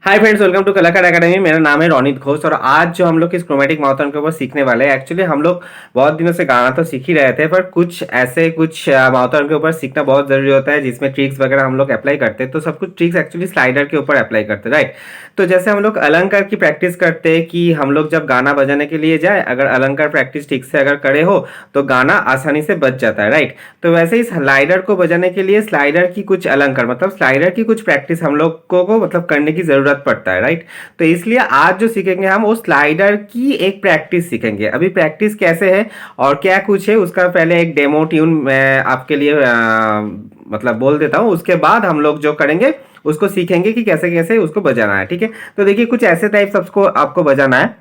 Hi friends, welcome to कलाकार academy. मेरा नाम है रोनित घोष और आज जो हम लोग इस क्रोमेटिक माउथन के ऊपर सीखने वाले हैं, एक्चुअली हम लोग बहुत दिनों से गाना तो सीख ही रहे थे, पर कुछ माउथन के ऊपर सीखना बहुत जरूरी होता है जिसमें ट्रिक्स वगैरह हम लोग अप्लाई करते हैं। तो सब कुछ ट्रिक्स एक्चुअली स्लाइडर के ऊपर अप्लाई करते हैं, राइट। तो जैसे हम लोग अलंकार की प्रैक्टिस करते हैं कि हम लोग जब गाना बजाने के लिए जाए, अगर अलंकार प्रैक्टिस ठीक से अगर करे हो तो गाना आसानी से बज जाता है, राइट। तो वैसे ही स्लाइडर को बजाने के लिए स्लाइडर की कुछ अलंकार मतलब स्लाइडर की कुछ प्रैक्टिस हम लोग को मतलब करने की जरूरत पड़ता है, राइट। तो इसलिए आज जो सीखेंगे हम वो स्लाइडर की एक प्रैक्टिस सीखेंगे। अभी प्रैक्टिस कैसे है और क्या कुछ है उसका पहले एक डेमो ट्यून मैं आपके लिए मतलब बोल देता हूँ। उसके बाद हम लोग जो करेंगे उसको सीखेंगे कि कैसे कैसे उसको बजाना है, ठीक है। तो देखिए कुछ ऐसे टाइप सबको आपको बजाना है।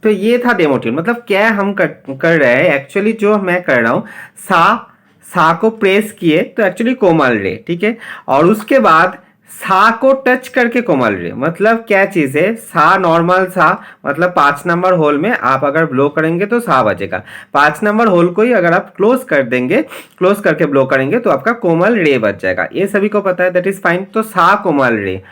तो ये था डेमो ट्यून। मतलब क्या हम कर रहे हैं, एक्चुअली जो मैं कर रहा हूँ, सा सा को प्रेस किए तो एक्चुअली कोमल रे, ठीक है। और उसके बाद सा को टच करके कोमल रे। मतलब क्या चीज है, सा नॉर्मल सा मतलब 5 नंबर होल में आप अगर ब्लो करेंगे तो सा बजेगा। 5 नंबर होल को ही अगर आप क्लोज कर देंगे, क्लोज करके ब्लो करेंगे तो आपका कोमल रे बज जाएगा। ये सभी को पता है, दैट इज फाइन। तो सा कोमल रे,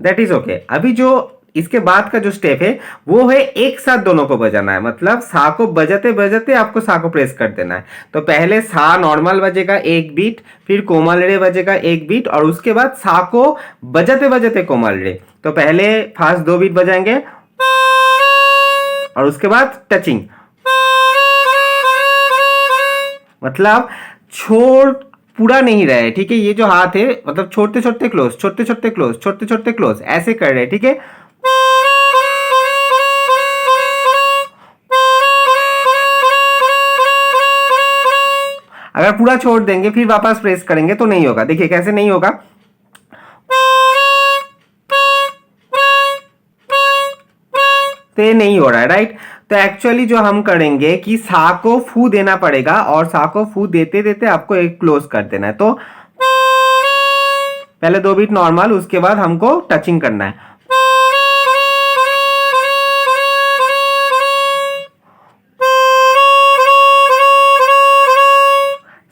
दैट इज ओके। अभी जो इसके बाद का जो स्टेप है वो है एक साथ दोनों को बजाना है। मतलब सा को बजाते बजाते आपको सा को प्रेस कर देना है। तो पहले सा नॉर्मल बजेगा एक बीट, फिर कोमल रे बजेगा एक बीट, और उसके बाद सा को बजाते बजाते कोमल रे। तो पहले फास्ट 2 बीट बजाएंगे और उसके बाद टचिंग। मतलब छोड़ पूरा नहीं रहे, ठीक है। ये जो हाथ है मतलब छोड़ते छोड़ते क्लोज, छोड़ते छोड़ते क्लोज, छोड़ते छोड़ते क्लोज, ऐसे कर रहे हैं, ठीक है। अगर पूरा छोड़ देंगे फिर वापस प्रेस करेंगे तो नहीं होगा। देखिए कैसे नहीं होगा। तो ये नहीं हो रहा है, राइट। तो एक्चुअली जो हम करेंगे कि सा को फू देना पड़ेगा और सा को फू देते देते आपको एक क्लोज कर देना है। तो पहले 2 बीट नॉर्मल, उसके बाद हमको टचिंग करना है।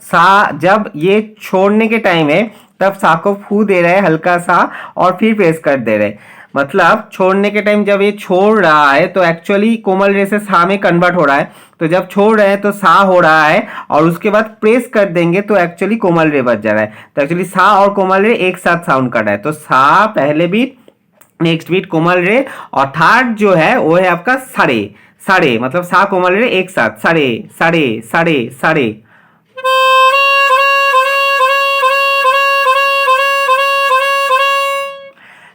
सा जब ये छोड़ने के टाइम है तब सा को फू दे रहे हैं हल्का सा और फिर प्रेस कर दे रहे हैं। मतलब छोड़ने के टाइम जब ये छोड़ रहा है तो एक्चुअली कोमल रे से सा में कन्वर्ट हो रहा है। तो जब छोड़ रहे हैं तो सा हो रहा है और उसके बाद प्रेस कर देंगे तो एक्चुअली कोमल रे बच जा रहा है। तो एक्चुअली सा और कोमल रे एक साथ साउंड कर रहा है। तो सा पहले बीट, नेक्स्ट बीट कोमल रे, और थर्ड जो है वो है आपका सारे। सारे मतलब सा कोमल रे एक साथ, सारे सारे सारे सारे।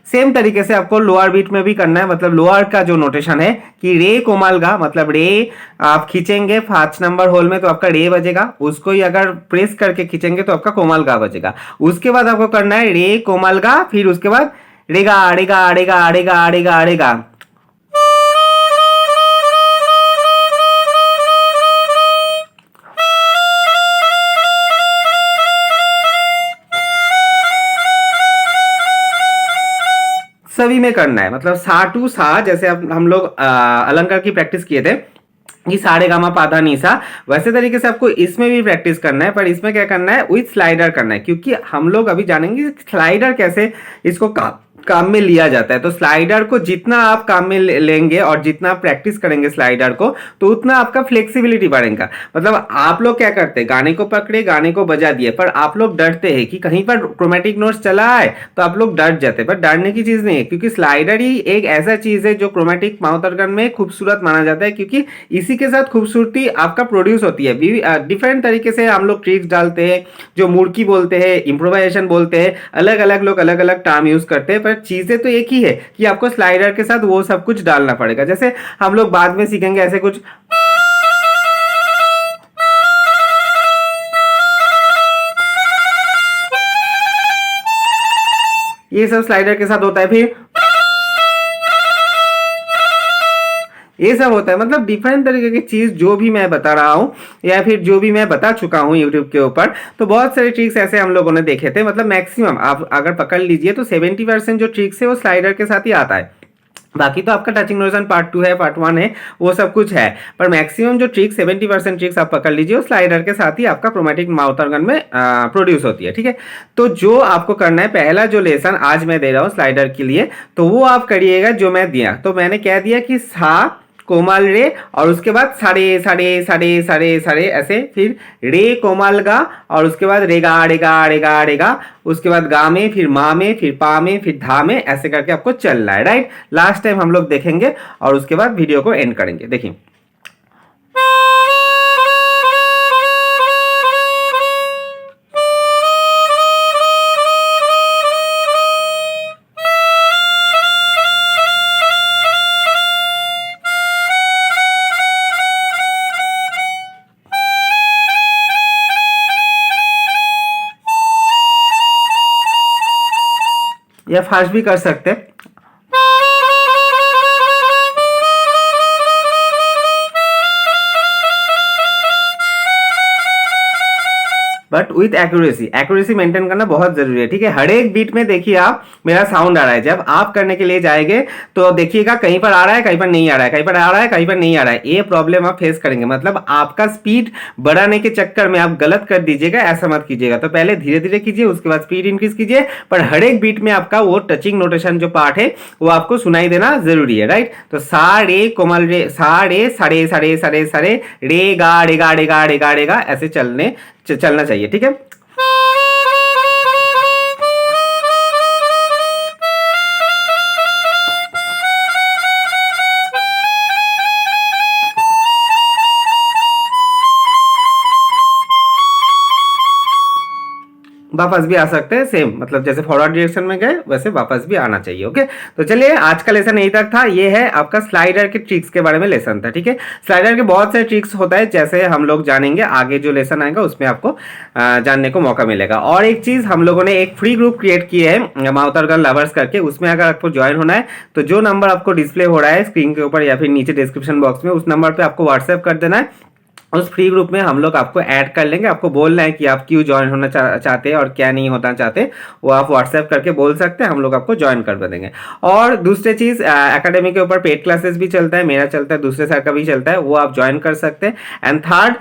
सेम तरीके से आपको लोअर बीट में भी करना है। मतलब लोअर का जो नोटेशन है कि रे कोमल गा, मतलब रे आप खींचेंगे 5 नंबर होल में तो आपका रे बजेगा। उसको ही अगर प्रेस करके खींचेंगे तो आपका कोमल गा बजेगा। उसके बाद आपको करना है रे कोमल गा, फिर उसके बाद रेगा अड़ेगा अड़ेगा अड़ेगा अड़ेगा अड़ेगा। सभी में करना है। मतलब सा टू सा, जैसे अब हम लोग अलंकार की प्रैक्टिस किए थे कि सारे गामा पाधा नीसा, वैसे तरीके से आपको इसमें भी प्रैक्टिस करना है। पर इसमें क्या करना है, विथ स्लाइडर करना है, क्योंकि हम लोग अभी जानेंगे स्लाइडर कैसे इसको काम में लिया जाता है। तो स्लाइडर को जितना आप काम में लेंगे और जितना आप प्रैक्टिस करेंगे स्लाइडर को, तो उतना आपका फ्लेक्सिबिलिटी बढ़ेगा। मतलब आप लोग क्या करते हैं, गाने को पकड़े, गाने को बजा दिए, पर आप लोग डरते हैं कि कहीं पर क्रोमेटिक नोट्स चला है तो आप लोग डर जाते हैं। पर डरने की चीज नहीं है, क्योंकि स्लाइडर ही एक ऐसा चीज है जो क्रोमेटिक माउथ ऑर्गन में खूबसूरत माना जाता है, क्योंकि इसी के साथ खूबसूरती आपका प्रोड्यूस होती है। डिफरेंट तरीके से हम लोग ट्रिक्स डालते हैं, जो मुड़की बोलते हैं, इम्प्रोवाइजेशन बोलते हैं, अलग अलग लोग अलग अलग टर्म यूज करते हैं, पर चीजें तो एक ही है कि आपको स्लाइडर के साथ वो सब कुछ डालना पड़ेगा। जैसे हम लोग बाद में सीखेंगे ऐसे कुछ। ये सब स्लाइडर के साथ होता है। फिर ये सब होता है, मतलब डिफरेंट तरीके की चीज जो भी मैं बता रहा हूँ या फिर जो भी मैं बता चुका हूँ यूट्यूब के ऊपर, तो बहुत सारे ट्रिक्स ऐसे हम लोगों ने देखे थे। मतलब मैक्सिमम आप अगर पकड़ लीजिए तो 70% जो ट्रिक्स है वो स्लाइडर के साथ ही आता है। बाकी तो आपका टचिंग नोशन पार्ट 2 है, पार्ट 1 है, वो सब कुछ है, पर मैक्सिमम जो ट्रिक्स 70% ट्रिक्स आप पकड़ लीजिए वो स्लाइडर के साथ ही आपका क्रोमेटिक माउथ ऑर्गन में प्रोड्यूस होती है। ठीक है, तो जो आपको करना है, पहला जो लेसन आज मैं दे रहा हूँ स्लाइडर के लिए, तो वो आप करिएगा जो मैं दिया। तो मैंने क्या दिया कि सा कोमल रे, और उसके बाद साड़े साड़े साड़े साड़े साड़े ऐसे, फिर रे कोमल गा, और उसके बाद रेगा रेगा रेगा रेगा, उसके बाद गा में, फिर मा में, फिर पा में, फिर धा में, ऐसे करके आपको चलना है। राइट, लास्ट टाइम हम लोग देखेंगे और उसके बाद वीडियो को एंड करेंगे। देखिए, या फास्ट भी कर सकते हैं। But with accuracy, accuracy maintain करना बहुत जरूरी है। ठीक है, हर एक बीट में देखिए आप मेरा साउंड आ रहा है, जब आप करने के लिए जाएंगे तो देखिएगा कहीं पर आ रहा है, कहीं पर नहीं आ रहा है, कहीं पर आ रहा है, कहीं पर नहीं आ रहा है। ये प्रॉब्लम आप फेस करेंगे, मतलब आपका स्पीड बढ़ाने के चक्कर में आप गलत कर दीजिएगा, ऐसा मत कीजिएगा। तो पहले धीरे धीरे कीजिए, उसके बाद स्पीड इंक्रीज कीजिए, पर हर एक बीट में आपका वो टचिंग नोटेशन जो पार्ट है वो आपको सुनाई देना जरूरी है। राइट, तो सा रे कोमल रे, सा रे साड़े साड़े साड़े साड़े, रे गा रेगा रेगा रेगा रेगा, ऐसे चलना चाहिए। ठीक है, वापस भी आ सकते हैं सेम, मतलब जैसे फॉरवर्ड डायरेक्शन में गए वैसे वापस भी आना चाहिए। ओके, तो चलिए आज का लेसन यही तक था। ये है आपका स्लाइडर के ट्रिक्स के बारे में लेसन था। ठीक है, स्लाइडर के बहुत सारे ट्रिक्स होता है, जैसे हम लोग जानेंगे आगे जो लेसन आएगा उसमें आपको जानने को मौका मिलेगा। और एक चीज, हम लोगों ने एक फ्री ग्रुप क्रिएट किया है माउथ ऑर्गन लवर्स करके, उसमें अगर आपको ज्वाइन होना है तो जो नंबर आपको डिस्प्ले हो रहा है स्क्रीन के ऊपर या फिर नीचे डिस्क्रिप्शन बॉक्स में, उस नंबर पर आपको व्हाट्सएप कर देना है। उस फ्री ग्रुप में हम लोग आपको ऐड कर लेंगे। आपको बोलना है कि आप क्यों ज्वाइन होना चाहते हैं और क्या नहीं होना चाहते, वो आप व्हाट्सएप करके बोल सकते हैं, हम लोग आपको ज्वाइन कर देंगे। और दूसरी चीज़, एकेडमी के ऊपर पेड क्लासेस भी चलता है, मेरा चलता है, दूसरे सर का भी चलता है, वो आप ज्वाइन कर सकते हैं। एंड थर्ड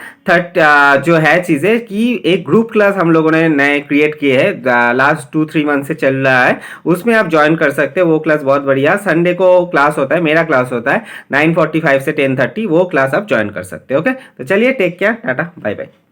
जो है चीज़ें कि एक ग्रुप क्लास हम लोगों ने नए क्रिएट किए हैं, लास्ट 2-3 मंथ से चल रहा है, उसमें आप ज्वाइन कर सकते हैं। वो क्लास बहुत बढ़िया, संडे को क्लास होता है, मेरा क्लास होता है 9:45 से 10:30, वो क्लास आप ज्वाइन कर सकते हैं। ओके, तो चलिए, take care, tata, bye bye.